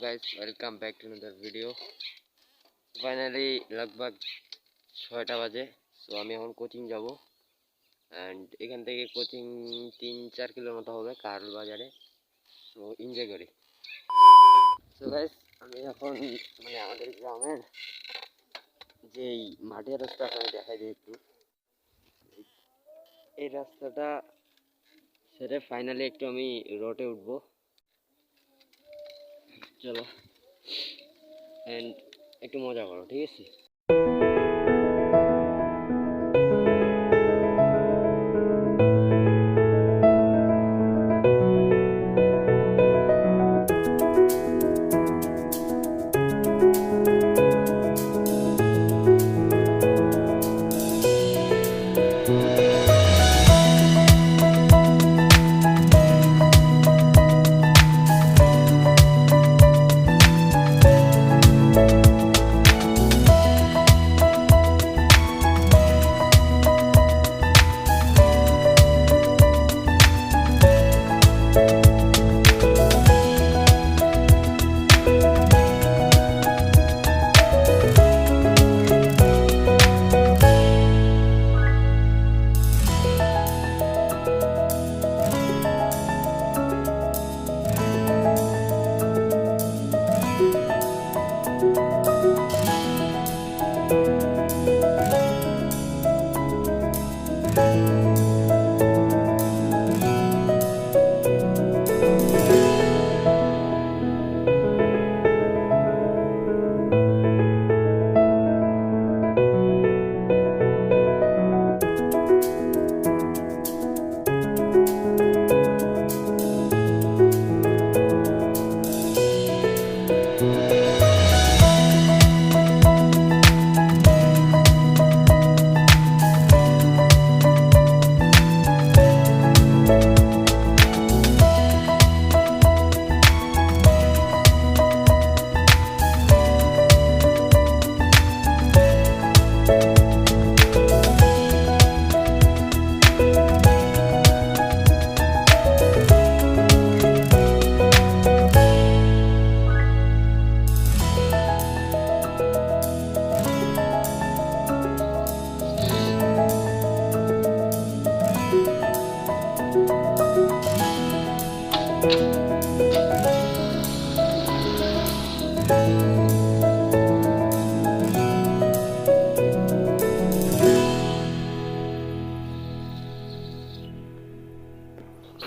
guys, welcome back to another video. Finally लगभग 6টা বাজে। সো আমি এখন কোচিং যাব এন্ড এখান থেকে কোচিং 3-4 কিলোর মতো হবে কারল বাজারে। সো এনজয় করি। সো গাইস আমি এখন আমাদের গ্রামের যেই মাটির রাস্তা আমি দেখাই দিই একটু। এই রাস্তাটা সেরে ফাইনালি একটু আমি রোডে উঠবো। চলো এন্ড একটু মজা করো, ঠিক আছে?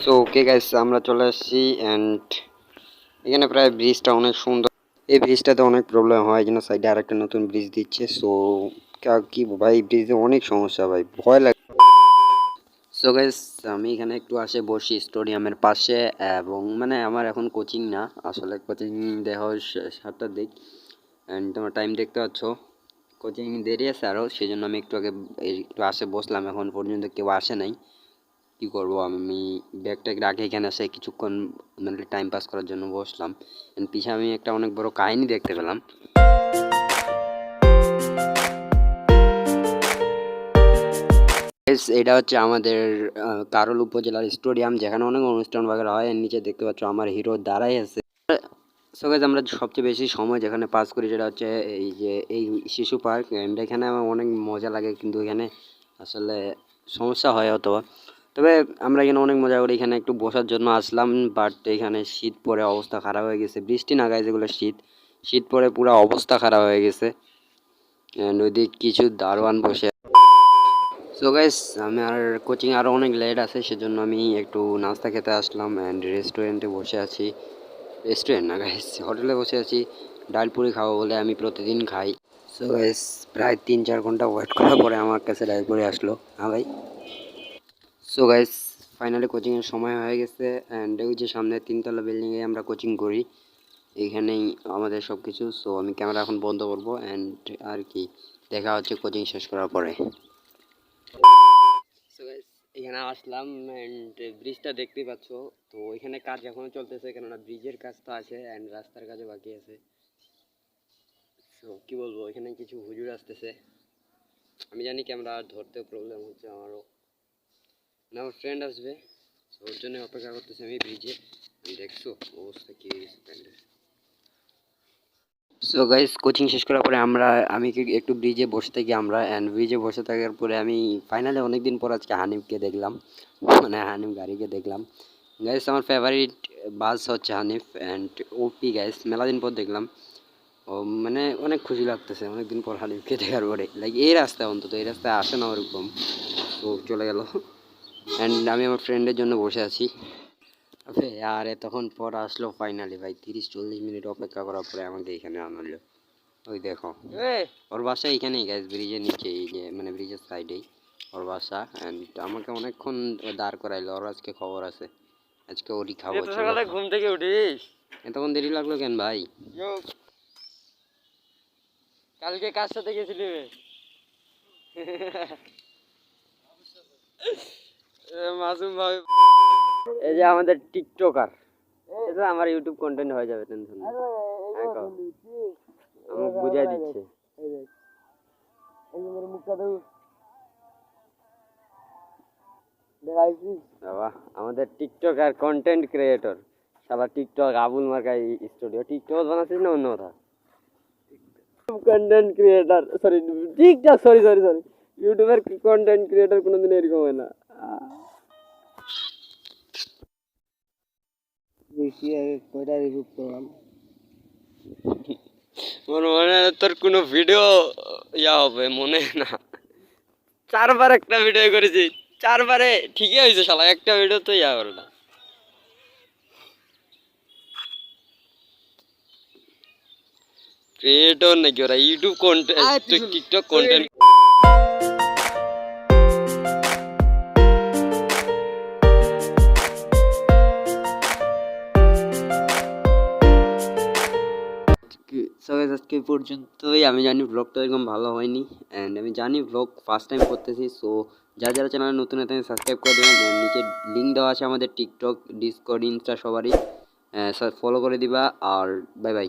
সো ওকে গাইস, আমরা চলে আসছি এন্ড এখানে প্রায় ব্রিজটা অনেক সুন্দর। এই ব্রিজটাতে অনেক প্রবলেম হয়, এই জন্য সাইডে আরেকটা নতুন ব্রিজ দিচ্ছে। সো কি ভাই, ব্রিজে অনেক সমস্যা ভাই, ভয় লাগে। সো গাইস আমি এখানে একটু আসে বসি স্টেডিয়ামের পাশে, এবং আমার এখন কোচিং না, আসলে কোচিং দেওয়া হয় 7টার দিক অ্যান্ড তোমার টাইম দেখতে পাচ্ছ, কোচিং দেরি আছে আরও, সেই জন্য আমি একটু আগে একটু আসে বসলাম। এখন পর্যন্ত কেউ আসে নাই, কি করব, আমি ব্যাগটাকে রাখে এখানে এসে কিছুক্ষণ টাইম পাস করার জন্য বসলাম। পিছে আমি একটা অনেক বড় কাহিনী দেখতে পেলাম। এটা হচ্ছে আমাদের কারল উপজেলার স্টেডিয়াম, যেখানে অনেক অনুষ্ঠান বাগেরা হয়। এর নিচে দেখতে পাচ্ছ আমার হিরো দাঁড়াই আছে। সো গাইস আমরা সবচেয়ে বেশি সময় যেখানে পাস করি সেটা হচ্ছে এই যে এই শিশু পার্ক, এন্ড এখানে আমার অনেক মজা লাগে, কিন্তু এখানে আসলে সমস্যা হয় অথবা, তবে আমরা এখানে অনেক মজা করি। এখানে একটু বসার জন্য আসলাম, বাট এখানে শীত পড়ে অবস্থা খারাপ হয়ে গেছে। বৃষ্টি না গাইস, এগুলো শীত, শীত পড়ে পুরো অবস্থা খারাপ হয়ে গেছে। এন্ড ওইদিক কিছু দারোয়ান বসে। সো গাইস আমি আর কোচিং আরও অনেক লেট আছে, সেজন্য আমি একটু নাস্তা খেতে আসলাম অ্যান্ড রেস্টুরেন্টে বসে আছি। রেস্টুরেন্ট না গাইস, হোটেলে বসে আছি। ডাল পুরি খাবো বলে আমি প্রতিদিন খাই। সো গাইস প্রায় 3-4 ঘন্টা ওয়েট করার পরে আমার কাছে ডাল পুরি আসলো। হ্যাঁ ভাই। সো গাইস ফাইনালি কোচিংয়ের সময় হয়ে গেছে অ্যান্ড ওই যে সামনে 3তলা বিল্ডিংয়ে আমরা কোচিং করি, এইখানেই আমাদের সব কিছু। সো আমি ক্যামেরা এখন বন্ধ করবো অ্যান্ড আর কি, দেখা হচ্ছে কোচিং শেষ করার পরে। সো গাইস এখানে আসলাম অ্যান্ড ব্রিজটা দেখতেই পাচ্ছ। তো এখানে কাজ এখনো চলতেছে, কেননা ব্রিজের কাজ তো আছে অ্যান্ড রাস্তার কাজও বাকি আছে। সো কি বলবো, এখানে কিছু হুজুর আসতেছে। আমি জানি ক্যামেরা ধরতে প্রবলেম হচ্ছে আমারও, না আমার ফ্রেন্ড আসবে, ওর জন্য অপেক্ষা করতেছি আমি ব্রিজে। দেখছো অবস্থা কি হয়েছে ফ্রেন্ডের। সো গাইস কোচিং শেষ করার পরে আমি একটু ব্রিজে বসে থাকি আমরা, অ্যান্ড ব্রিজে বসে থাকার পরে আমি ফাইনালি অনেকদিন পর আজকে হানিফকে দেখলাম, মানে হানিফ গাড়িকে দেখলাম। গাইস আমার ফেভারিট বাস হচ্ছে হানিফ, অ্যান্ড ওপি গাইস মেলা দিন পর দেখলাম। ও মানে অনেক খুশি লাগতেছে অনেকদিন পর হানিফকে দেখার পরে, লাইক এই রাস্তায় অন্তত, এই রাস্তায় আসে না ওরকম। তো চলে গেল, অ্যান্ড আমি আমার ফ্রেন্ডের জন্য বসে আছি। আরে আর তখন পর আসলো ফাইনালি ভাই, 30-40 মিনিট অপেক্ষা করার পরে আমাকে এখানে আনলো। ওই দেখো ওর বাসা এইখানেই গাইস, ব্রিজের নিচে, এই যে মানে ব্রিজের সাইডেই ওর বাসা। অ্যান্ড আমাকে অনেকক্ষণ দাঁড় করাইলো, ওর আজকে খবর আছে, আজকে ওরই খাবো। সকালে ঘুম থেকে উঠিস এতক্ষণ দেরি লাগলো কেন ভাই? কালকে কার সাথে গেছিলি? মাসুম ভাই, এই যে আমাদের টিকটকার, এটা আমার ইউটিউব কন্টেন্ট হয়ে যাবে, টেনশন নেই। আমাকে বুঝাই দিচ্ছে। বাবা আমাদের টিকটক আর কন্টেন্ট ক্রিয়েটর, সবার টিকটক আবুল মার্কাই স্টুডিও। টিকটক বানাচ্ছিস না অন্য কথা? Content creator, sorry TikTok, sorry sorry sorry, ইউটিউবের কন্টেন্ট ক্রিয়েটর কোনোদিন এরকম হয় না। বেশি আগে কয়টা রিভিউ করলাম, মোর মনে হয় তোর কোনো ভিডিও ইয়া হবে মনে না। 4 বার একটা ভিডিও করেছি, 4 বারে ঠিকই হয়েছে শালা, একটা ভিডিও তো ইয়া হলো না। ক্রিয়েটর নাকি ওরা, ইউটিউব কন্টেন্ট, টিকটক কন্টেন্ট। আজকে পর্যন্তই। আমি জানি ব্লগটা এরকম ভালো হয়নি, অ্যান্ড আমি জানি ব্লগ ফার্স্ট টাইম করতেছি। সো যারা যারা চ্যানেলে নতুন আছে সাবস্ক্রাইব করে দেবেন, নিচে লিঙ্ক দেওয়া আছে আমাদের টিকটক, ডিসকর্ড, ইনস্টা সবারই ফলো করে দিবা। আর বাই বাই।